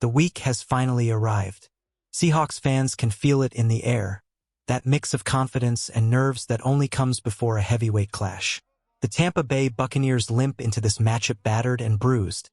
The week has finally arrived. Seahawks fans can feel it in the air, that mix of confidence and nerves that only comes before a heavyweight clash. The Tampa Bay Buccaneers limp into this matchup battered and bruised,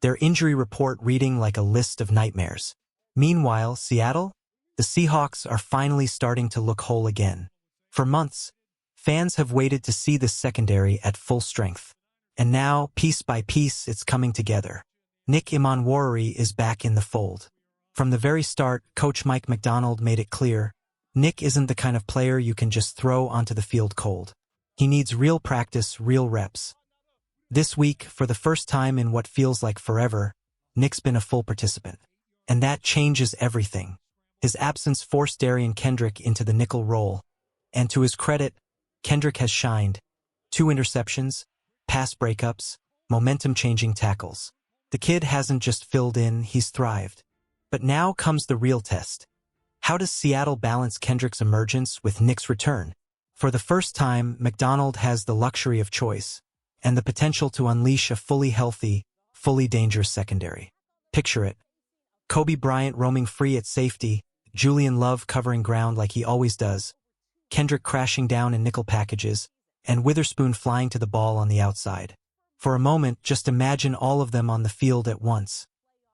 their injury report reading like a list of nightmares. Meanwhile, Seattle? The Seahawks are finally starting to look whole again. For months, fans have waited to see this secondary at full strength. And now, piece by piece, it's coming together. Nick Imanwarari is back in the fold. From the very start, Coach Mike McDonald made it clear, Nick isn't the kind of player you can just throw onto the field cold. He needs real practice, real reps. This week, for the first time in what feels like forever, Nick's been a full participant. And that changes everything. His absence forced Darian Kendrick into the nickel role. And to his credit, Kendrick has shined. 2 interceptions, pass breakups, momentum-changing tackles. The kid hasn't just filled in, he's thrived. But now comes the real test. How does Seattle balance Kendrick's emergence with Nick's return? For the first time, McDonald has the luxury of choice and the potential to unleash a fully healthy, fully dangerous secondary. Picture it. Kobe Bryant roaming free at safety, Julian Love covering ground like he always does, Kendrick crashing down in nickel packages, and Witherspoon flying to the ball on the outside. For a moment, just imagine all of them on the field at once,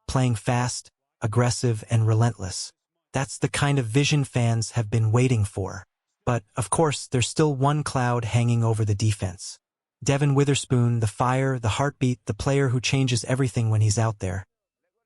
playing fast, aggressive, and relentless. That's the kind of vision fans have been waiting for. But, of course, there's still one cloud hanging over the defense. Devin Witherspoon, the fire, the heartbeat, the player who changes everything when he's out there,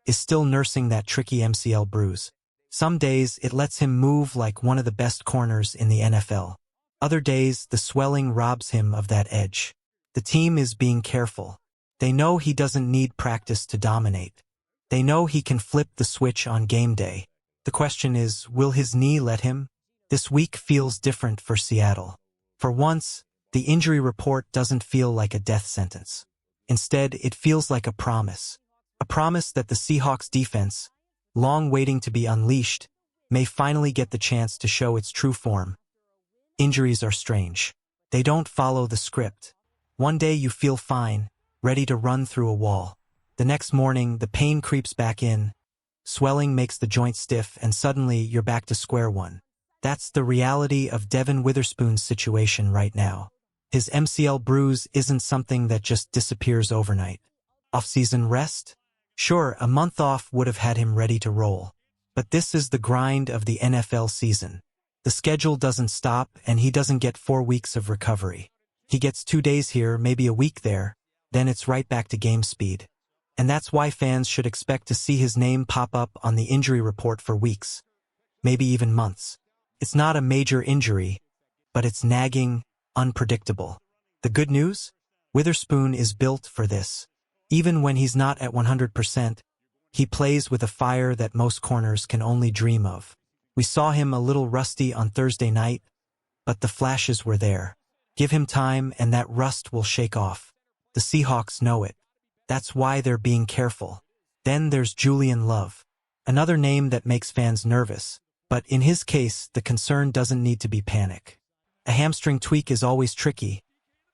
is still nursing that tricky MCL bruise. Some days, it lets him move like one of the best corners in the NFL. Other days, the swelling robs him of that edge. The team is being careful. They know he doesn't need practice to dominate. They know he can flip the switch on game day. The question is, will his knee let him? This week feels different for Seattle. For once, the injury report doesn't feel like a death sentence. Instead, it feels like a promise. A promise that the Seahawks defense, long waiting to be unleashed, may finally get the chance to show its true form. Injuries are strange. They don't follow the script. One day you feel fine, ready to run through a wall. The next morning, the pain creeps back in. Swelling makes the joint stiff, and suddenly you're back to square one. That's the reality of Devin Witherspoon's situation right now. His MCL bruise isn't something that just disappears overnight. Off-season rest? Sure, a month off would have had him ready to roll. But this is the grind of the NFL season. The schedule doesn't stop, and he doesn't get 4 weeks of recovery. He gets 2 days here, maybe a week there, then it's right back to game speed. And that's why fans should expect to see his name pop up on the injury report for weeks, maybe even months. It's not a major injury, but it's nagging, unpredictable. The good news? Witherspoon is built for this. Even when he's not at 100%, he plays with a fire that most corners can only dream of. We saw him a little rusty on Thursday night, but the flashes were there. Give him time and that rust will shake off. The Seahawks know it. That's why they're being careful. Then there's Julian Love, another name that makes fans nervous. But in his case, the concern doesn't need to be panic. A hamstring tweak is always tricky,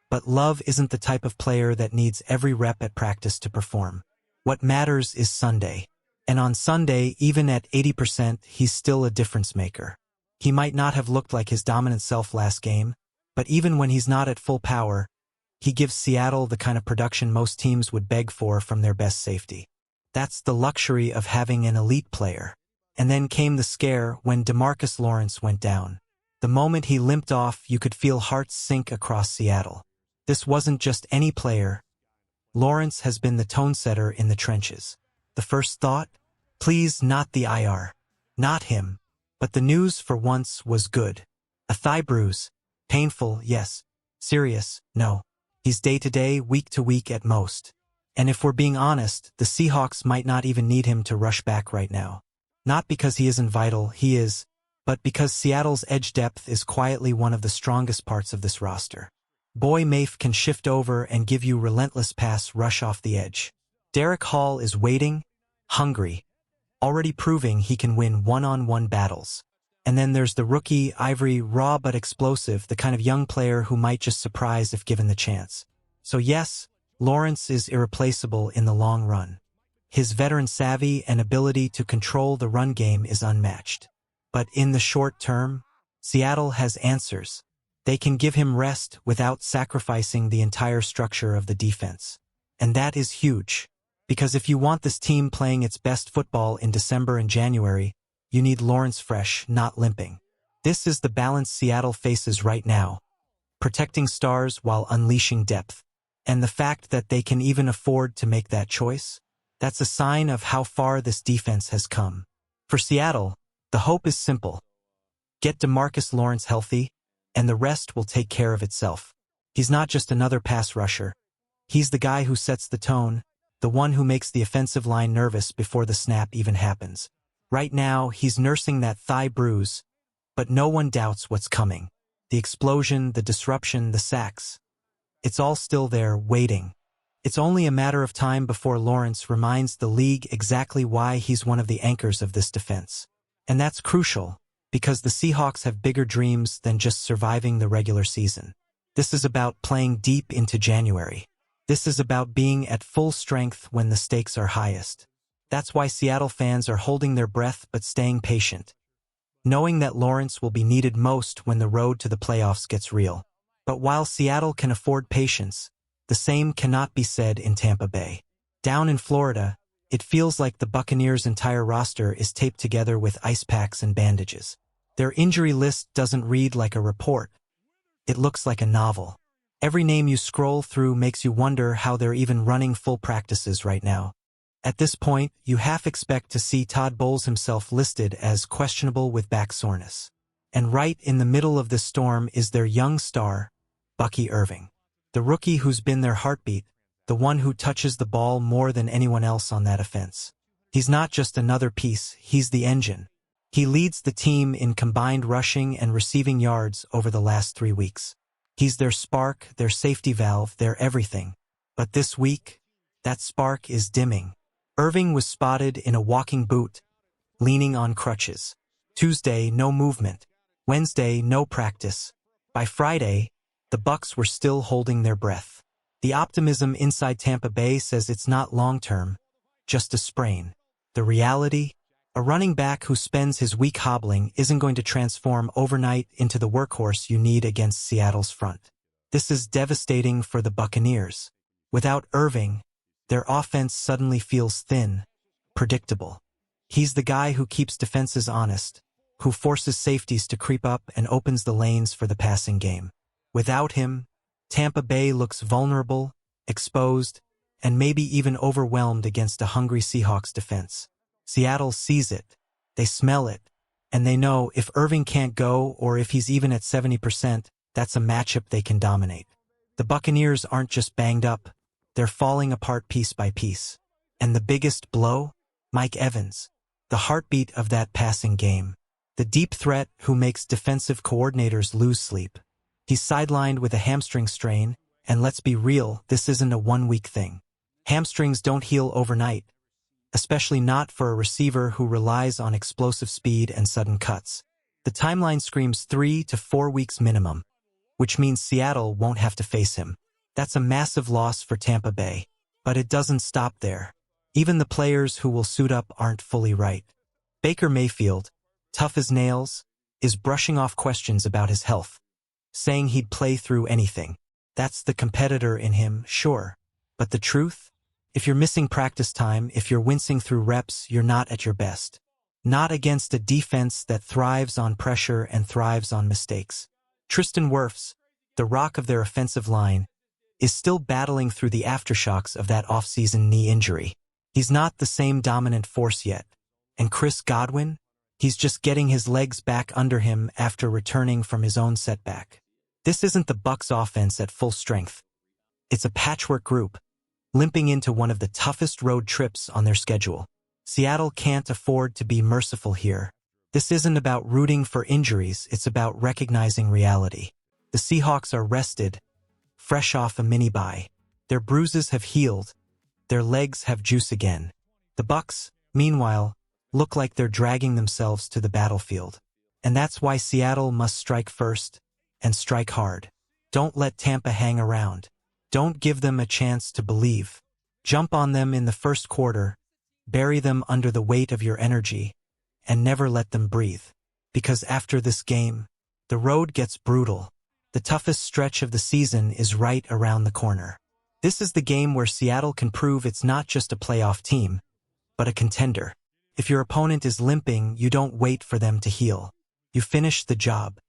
but Love isn't the type of player that needs every rep at practice to perform. What matters is Sunday. And on Sunday, even at 80%, he's still a difference maker. He might not have looked like his dominant self last game, but even when he's not at full power, he gives Seattle the kind of production most teams would beg for from their best safety. That's the luxury of having an elite player. And then came the scare when DeMarcus Lawrence went down. The moment he limped off, you could feel hearts sink across Seattle. This wasn't just any player. Lawrence has been the tone setter in the trenches. The first thought? Please, not the IR. Not him. But the news for once was good. A thigh bruise. Painful, yes. Serious, no. He's day-to-day, week-to-week at most. And if we're being honest, the Seahawks might not even need him to rush back right now. Not because he isn't vital, he is, but because Seattle's edge depth is quietly one of the strongest parts of this roster. Boy Mafe can shift over and give you relentless pass rush off the edge. Derek Hall is waiting, hungry, already proving he can win one-on-one battles. And then there's the rookie, Ivory, raw but explosive, the kind of young player who might just surprise if given the chance. So yes, Lawrence is irreplaceable in the long run. His veteran savvy and ability to control the run game is unmatched. But in the short term, Seattle has answers. They can give him rest without sacrificing the entire structure of the defense. And that is huge. Because if you want this team playing its best football in December and January, you need Lawrence fresh, not limping. This is the balance Seattle faces right now, protecting stars while unleashing depth. And the fact that they can even afford to make that choice, that's a sign of how far this defense has come. For Seattle, the hope is simple. Get DeMarcus Lawrence healthy, and the rest will take care of itself. He's not just another pass rusher. He's the guy who sets the tone, the one who makes the offensive line nervous before the snap even happens. Right now, he's nursing that thigh bruise, but no one doubts what's coming. The explosion, the disruption, the sacks. It's all still there, waiting. It's only a matter of time before Lawrence reminds the league exactly why he's one of the anchors of this defense. And that's crucial, because the Seahawks have bigger dreams than just surviving the regular season. This is about playing deep into January. This is about being at full strength when the stakes are highest. That's why Seattle fans are holding their breath but staying patient, knowing that Lawrence will be needed most when the road to the playoffs gets real. But while Seattle can afford patience, the same cannot be said in Tampa Bay. Down in Florida, it feels like the Buccaneers' entire roster is taped together with ice packs and bandages. Their injury list doesn't read like a report. It looks like a novel. Every name you scroll through makes you wonder how they're even running full practices right now. At this point, you half expect to see Todd Bowles himself listed as questionable with back soreness. And right in the middle of this storm is their young star, Bucky Irving. The rookie who's been their heartbeat, the one who touches the ball more than anyone else on that offense. He's not just another piece, he's the engine. He leads the team in combined rushing and receiving yards over the last 3 weeks. He's their spark, their safety valve, their everything. But this week, that spark is dimming. Irving was spotted in a walking boot, leaning on crutches. Tuesday, no movement. Wednesday, no practice. By Friday, the Bucs were still holding their breath. The optimism inside Tampa Bay says it's not long-term, just a sprain. The reality? A running back who spends his week hobbling isn't going to transform overnight into the workhorse you need against Seattle's front. This is devastating for the Buccaneers. Without Irving, their offense suddenly feels thin, predictable. He's the guy who keeps defenses honest, who forces safeties to creep up and opens the lanes for the passing game. Without him, Tampa Bay looks vulnerable, exposed, and maybe even overwhelmed against a hungry Seahawks defense. Seattle sees it, they smell it, and they know if Irving can't go or if he's even at 70%, that's a matchup they can dominate. The Buccaneers aren't just banged up, they're falling apart piece by piece. And the biggest blow? Mike Evans, the heartbeat of that passing game. The deep threat who makes defensive coordinators lose sleep. He's sidelined with a hamstring strain, and let's be real, this isn't a one-week thing. Hamstrings don't heal overnight, especially not for a receiver who relies on explosive speed and sudden cuts. The timeline screams 3 to 4 weeks minimum, which means Seattle won't have to face him. That's a massive loss for Tampa Bay. But it doesn't stop there. Even the players who will suit up aren't fully right. Baker Mayfield, tough as nails, is brushing off questions about his health, saying he'd play through anything. That's the competitor in him, sure. But the truth? If you're missing practice time, if you're wincing through reps, you're not at your best. Not against a defense that thrives on pressure and thrives on mistakes. Tristan Wirfs, the rock of their offensive line, is still battling through the aftershocks of that offseason knee injury. He's not the same dominant force yet. And Chris Godwin? He's just getting his legs back under him after returning from his own setback. This isn't the Bucs offense at full strength. It's a patchwork group, limping into one of the toughest road trips on their schedule. Seattle can't afford to be merciful here. This isn't about rooting for injuries, it's about recognizing reality. The Seahawks are rested, fresh off a mini-bye. Their bruises have healed. Their legs have juice again. The Bucs, meanwhile, look like they're dragging themselves to the battlefield. And that's why Seattle must strike first, and strike hard. Don't let Tampa hang around. Don't give them a chance to believe. Jump on them in the first quarter, Bury them under the weight of your energy and never let them breathe. Because after this game, the road gets brutal. The toughest stretch of the season is right around the corner. This is the game where Seattle can prove it's not just a playoff team, but a contender. If your opponent is limping, you don't wait for them to heal. You finish the job.